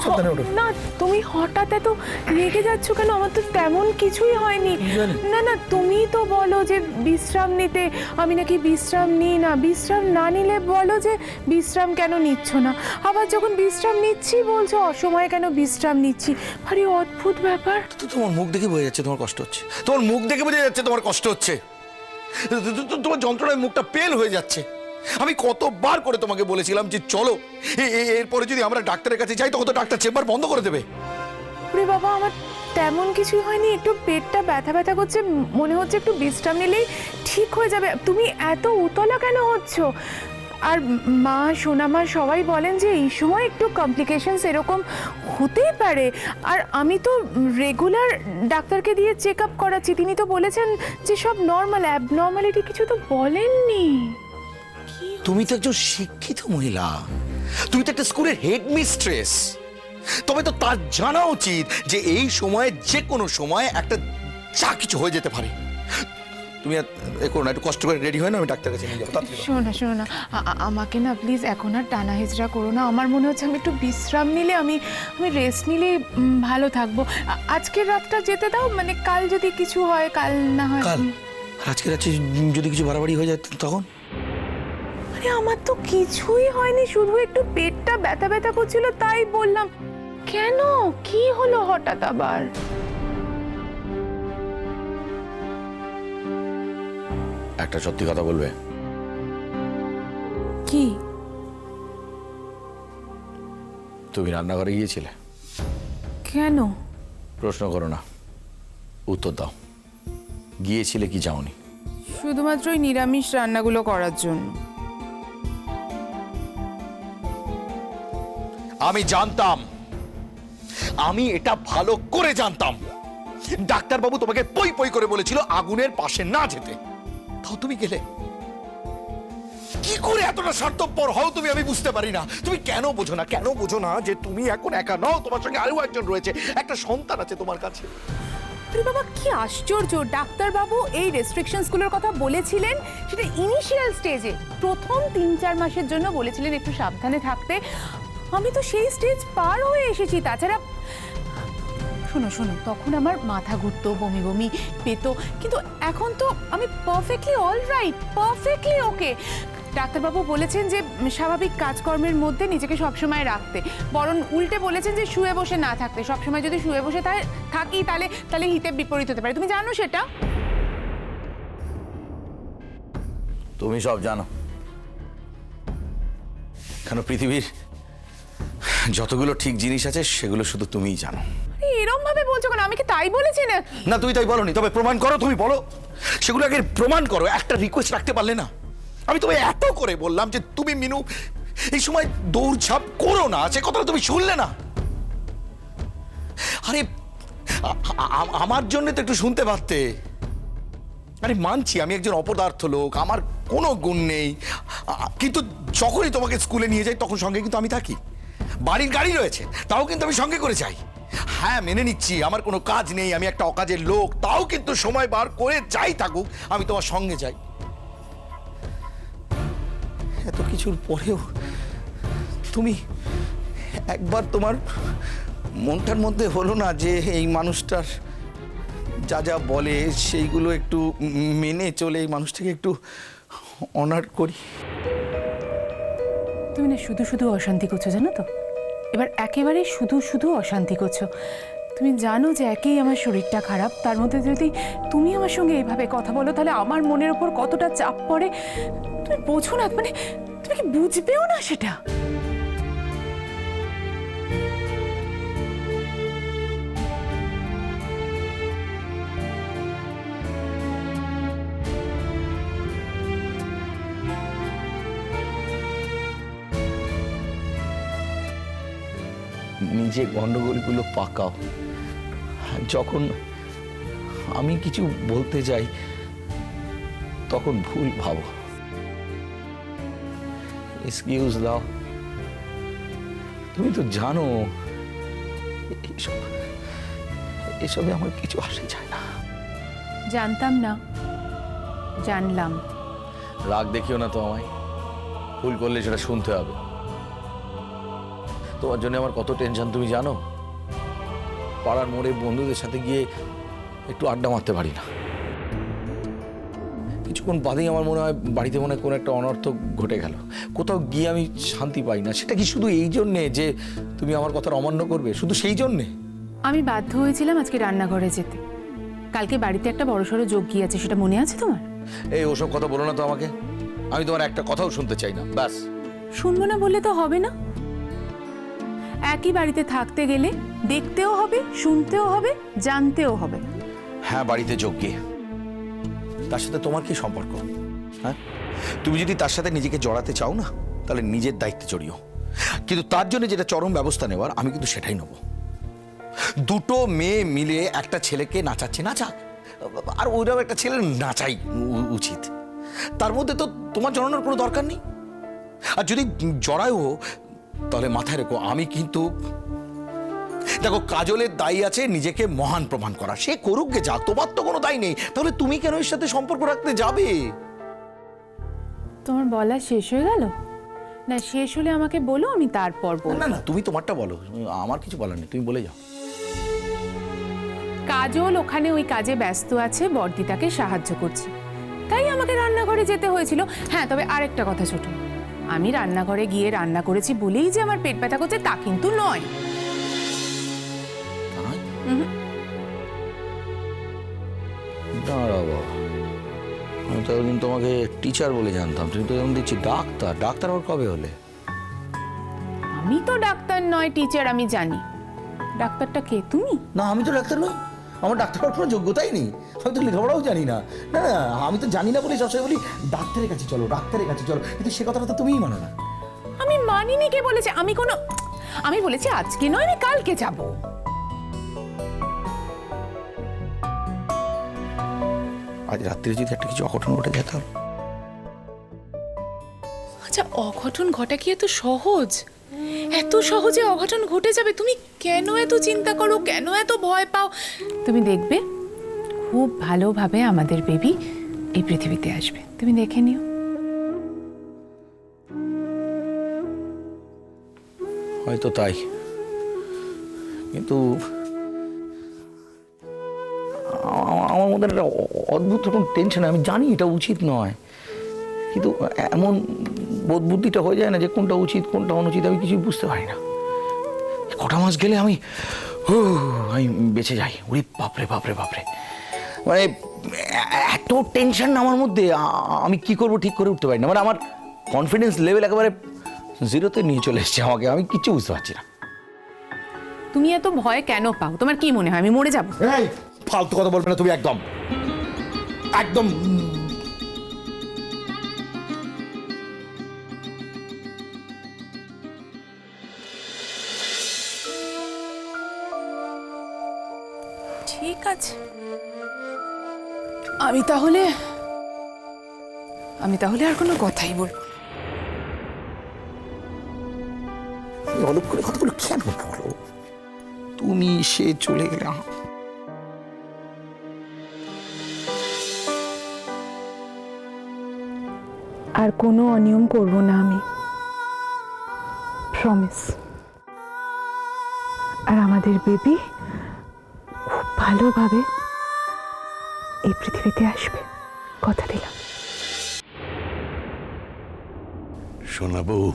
সাবধানে ওঠো। না তুমি হঠাৎ এত রেগে যাচ্ছ কেন? আমার তো তেমন কিছুই হয়নি। না না তুমি তো বলো যে বিশ্রাম নিতে, আমি নাকি বিশ্রাম নিই না। বিশ্রাম না নিলে বলো যে বিশ্রাম কেন নিচ্ছ না, আবার যখন বিশ্রাম নিচ্ছি বলছো অসময়ে কেন বিশ্রাম নিচ্ছি। আরে অদ্ভুত ব্যাপার। তোমার মুখ দেখে বোঝা যাচ্ছে তোমার কষ্ট হচ্ছে, তোমার মুখ দেখে বোঝা যাচ্ছে তোমার কষ্ট হচ্ছে, তোমার যন্ত্রণায় মুখটা পেল হয়ে যাচ্ছে। আমি কতবার করে তোমাকে বলেছিলাম যে চলো, এরপরে যদি আমরা ডাক্তারের কাছে যাই তখন তো ডাক্তার চেম্বার বন্ধ করে দেবে। ওরে বাবা, আমার তেমন কিছুই হয়নি, একটু পেটটা ব্যথা ব্যথা করছে, মনে হচ্ছে একটু বিশ্রাম নিলেই ঠিক হয়ে যাবে। তুমি এত উতলা কেন হচ্ছ? আর মা, সোনামা সবাই বলেন যে এই সময় একটু কমপ্লিকেশনস এরকম হতেই পারে। আর আমি তো রেগুলার ডাক্তারকে দিয়ে চেক আপ করাচ্ছি, তিনি তো বলেছেন যে সব নর্মাল, অ্যাবনর্মালিটি কিছু তো বলেননি। তুমি তো একজন শিক্ষিত মহিলা, তুমি তো একটা স্কুলের হেড মিস্ট্রেস, তবে তো তার জানা উচিত যে এই সময়ে যে কোনো সময় একটা যা কিছু হয়ে যেতে পারে। তুমি করো না, একটু কষ্ট করে রেডি হয় না, আমি ডাক্তারের কাছে নিয়ে যাবো। শোনো না, আমাকে না প্লিজ এখন আর টানা হেজরা করো না। আমার মনে হচ্ছে আমি একটু বিশ্রাম নিলে, আমি রেস্ট নিলে ভালো থাকবো। আজকের রাতটা যেতে দাও, মানে কাল যদি কিছু হয়, কাল না হয়। কাল? আজকে রাত্রে যদি কিছু বাড়াবাড়ি হয়ে যায় তখন? আরে আমার তো কিছুই হয়নি, শুধু একটু পেটটা ব্যথা ব্যথা করছিল তাই বললাম। কেন, কি হলো হঠাৎ আবার? একটা সত্যি কথা বলবে? কি? তুমি রান্নাঘরে গিয়েছিলে? কেন? প্রশ্ন করো না, উত্তর দাও। গিয়েছিলে কি যাওনি? শুধুমাত্র ওই নিরামিষ রান্নাগুলো করার জন্য। আমি জানতাম, আমি এটা ভালো করে জানতাম, ডাক্তারবাবু তোমাকে পই পই করে বলেছিল আগুনের পাশে না যেতে, তাও তুমি গেলে। কি করে এতটা স্বার্থপর হও তুমি, আমি বুঝতে পারি না। তুমি কেন বোঝো না যে তুমি এখন একা নও, তোমার সঙ্গে আরো একজন রয়েছে, একটা সন্তান আছে তোমার কাছে। বাবা কি আশ্চর্য, ডাক্তারবাবু এই রেস্ট্রিকশনসগুলোর কথা বলেছিলেন সেটা ইনিশিয়াল স্টেজে, প্রথম 3-4 মাসের জন্য বলেছিলেন একটু সাবধানে থাকতে। আমি তো সেই স্টেজ পার হয়ে এসেছি। তাছাড়া শোনো, তখন আমার মাথা ঘুরতো, বমি বমি পেতো, কিন্তু এখন তো আমি পারফেক্টলি অলরাইট, পারফেক্টলি ওকে। ডাক্তারবাবু বলেছেন যে স্বাভাবিক কাজকর্মের মধ্যে নিজেকে সবসময় রাখতে, বরং উল্টে বলেছেন যে শুয়ে বসে না থাকতে। সবসময় যদি শুয়ে বসে থাকি তাহলে হিতে বিপরীত হতে পারে। তুমি জানো সেটা? তুমি সব জানো, কেন পৃথিবীর যতগুলো ঠিক জিনিস আছে সেগুলো শুধু তুমিই জানো। এরকম ভাবে বলছো কেন? আমি কি তাই বলেছি না? না তুমি তাই বলোনি, তবে প্রমাণ করো, তুমি বলো, সেগুলো আগে প্রমাণ করো। একটা রিকোয়েস্ট রাখতে পারলে না? আমি তোমায় এত করে বললাম যে তুমি মিনু এই সময় দৌড়ঝাঁপ করো না, সে কথাটা তুমি শুনলে না। আরে আমার জন্য তো একটু শুনতে পারতে। আরে মানছি আমি একজন অপদার্থ লোক, আমার কোনো গুণ নেই, কিন্তু যখনই তোমাকে স্কুলে নিয়ে যাই তখন সঙ্গে কিন্তু আমি থাকি। বাড়ির গাড়ি রয়েছে, তাও কিন্তু আমি সঙ্গে করে যাই। হ্যাঁ মেনে নিচ্ছি আমার কোনো কাজ নেই, আমি একটা অকাজের লোক, তাও কিন্তু সময় বার করে যাই থাকুক আমি তোমার সঙ্গে যাই। এত কিছুর পরেও তুমি একবার তোমার মনটার মধ্যে হলো না যে এই মানুষটার যা যা বলে সেইগুলো একটু মেনে চলে এই মানুষটাকে একটু অনার করি? তুমি না শুধু অশান্তি করছো, জানো তো? এবার একেবারে শুধু অশান্তি করছো। তুমি জানো যে একেই আমার শরীরটা খারাপ, তার মধ্যে যদি তুমি আমার সঙ্গে এইভাবে কথা বলো তাহলে আমার মনের ওপর কতটা চাপ পড়ে তুমি বোঝো না। মানে তুমি কি বুঝবেও না সেটা? নিজে গন্ডগোলগুলো পাকাও, যখন আমি কিছু বলতে যাই তখন ভুল ভাবো। এক্সকিউজ দাও। তুমি তো জানো এসবে আমার কিছু আসে যায় না। জানতাম না, জানলাম। রাগ দেখিও না তো আমায়, ভুল করলে সেটা শুনতে হবে। তোমার জন্য আমার কত টেনশন তুমি জানো। পাড়ার মোড়ে বন্ধুদের সাথে গিয়ে একটু আড্ডা মারতে পারি না। কিছুক্ষণ বাদেই আমার মনে হয় বাড়িতে মনে হয় কোনো একটা অনর্থক ঘটে গেল। কোথাও গিয়ে আমি শান্তি পাই না। সেটা কি শুধু এই জন্যে যে তুমি আমার কথার অমান্য করবে? শুধু সেই জন্যে? আমি বাধ্য হয়েছিলাম আজকে রান্নাঘরে যেতে। কালকে বাড়িতে একটা বড়সড় যজ্ঞ আছে, সেটা মনে আছে তোমার? এই ওসব কথা বলো না তো আমাকে। আমি তোমার একটা কথাও শুনতে চাই না, ব্যাস। শুনবো না বললে তো হবে না। একই বাড়িতে থাকতে গেলে দেখতেও হবে, শুনতেও হবে, জানতেও হবে। হ্যাঁ, বাড়িতে যজ্ঞে। তার সাথে তোমার কি সম্পর্ক? হ্যাঁ, তুমি যদি তার সাথে নিজেকে জড়াতে চাও না, তাহলে নিজের দায়িত্বে জড়িও। কিন্তু তার জন্য যেটা চরম ব্যবস্থা নেওয়ার, আমি কিন্তু সেটাই নেব। দুটো মেয়ে মিলে একটা ছেলেকে নাচাচ্ছে, নাচাক। আর ওইরকম একটা ছেলে নাচাই উচিত। তার মধ্যে তো তোমার জড়ানোর কোনো দরকার নেই। আর যদি জড়ায়ও, তাহলে মাথায় রেখো, আমি কিন্তু দেখো, কাজলের দায়ী আছে নিজেকে মহান প্রমাণ করা। সে করুক গে যা, তোমার তো কোনো দায় নেই। তাহলে তুমি কেন এর সাথে সম্পর্ক রাখতে যাবে? তোমার বলা শেষ হয়ে গেল? না, শেষ হলে আমাকে বলো, আমি তারপর বলবো। না না, তুমি তোমারটা বলো, আমার কিছু বলার নেই, তুমি বলে যাও। কাজল ওখানে ওই কাজে ব্যস্ত আছে, বড়দি তাকে সাহায্য করছে, তাই আমাকে রান্নাঘরে যেতে হয়েছিল। হ্যাঁ, তবে আরেকটা কথা ছোট, আমি রান্নাঘরে গিয়ে রান্না করেছি বলেই যে আমার পেট ব্যথা করছে তা কিন্তু নয়। দাঁড়াবো, আমি তো এতদিন তোমাকে টিচার বলে জানতাম, তুমি তো যেমন দেখছি ডাক্তার। ডাক্তার আবার কবে হলে? আমি তো ডাক্তার নয়, টিচার আমি জানি। ডাক্তারটা কে, তুমি? না, আমি তো ডাক্তার নই। আমার ডাক্তার হওয়ার কোনো যোগ্যতাই নেই। আমি তো লেখাপড়াও জানি না। না না, আমি তো জানি না বলে সবসময় বলি ডাক্তারের কাছে চলো, ডাক্তারের কাছে চলো। কিন্তু সে কথাটা তো তুমিই মানো না। আমি মানিনি। কে বলেছে? আমি বলেছি আজকে নয়, আমি কালকে যাব। আজ রাত্রে যদি একটা কিছু অঘটন ঘটে যেত। আচ্ছা, অঘটন ঘটা কি এত সহজ? এত সহজে অঘটন ঘটে যাবে? তুমি কেন এত চিন্তা করো, কেন এত ভয় পাও? তুমি দেখবে খুব ভালোভাবে আমাদের বেবি এই পৃথিবীতে আসবে, তুমি দেখে নিও। হয়তো তাই, কিন্তু আমার মধ্যে একটা অদ্ভুত রকম টেনশন। আমি জানি এটা উচিত নয়, কিন্তু এমন বোধ বুদ্ধিটা হয়ে যায় না যে কোনটা উচিত কোনটা অনুচিত, আমি কিছুই বুঝতে পারি না। কটা মাস গেলে আমি বেঁচে যাই। ওরে বাপরে বাপরে বাপরে, মানে এত টেনশন আমার মধ্যে, আমি কি করবো ঠিক করে উঠতে পারি না। মানে আমার কনফিডেন্স লেভেল একেবারে জিরোতে নিয়ে চলে এসছে আমাকে। আমি কিচ্ছু বুঝতে পারছি না। তুমি এত ভয় কেন পাও? তোমার কি মনে হয় আমি মরে যাব? এই ফালতু কথা বলবে না তুমি, একদম একদম। ঠিক আছে, আমি তাহলে আর কোনো কথাই বলবো না। অলপ করে কথাগুলো কেন বলো? তুমি সে চলে গেলে আর কোনো অনিয়ম করব না আমি, প্রমিস। আর আমাদের বেবি খুব ভালোভাবে এই পৃথিবীতে আসবে, কথা দিলাম। সোনা বউ,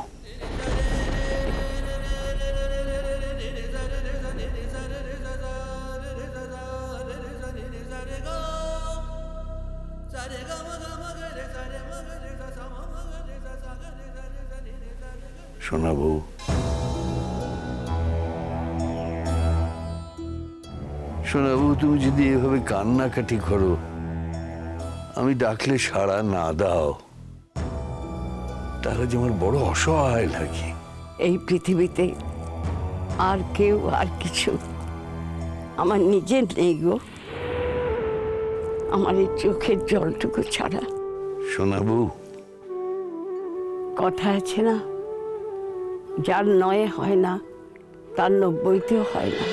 সোনা বউ, সোনা বউ, তুমি যদি এভাবে কান্নাকাটি করো, আমি ডাকলে সাড়া না দাও, তাহলে যে আমার বড় অসহায় লাগে। এই পৃথিবীতে আর কেউ আর কিছু আমার নিজের নেই গো, আমার এই চোখের জলটুকু ছাড়া। সোনা বউ, কথা আছে না, যার নয়ে হয় না তার 90তেও হয় না।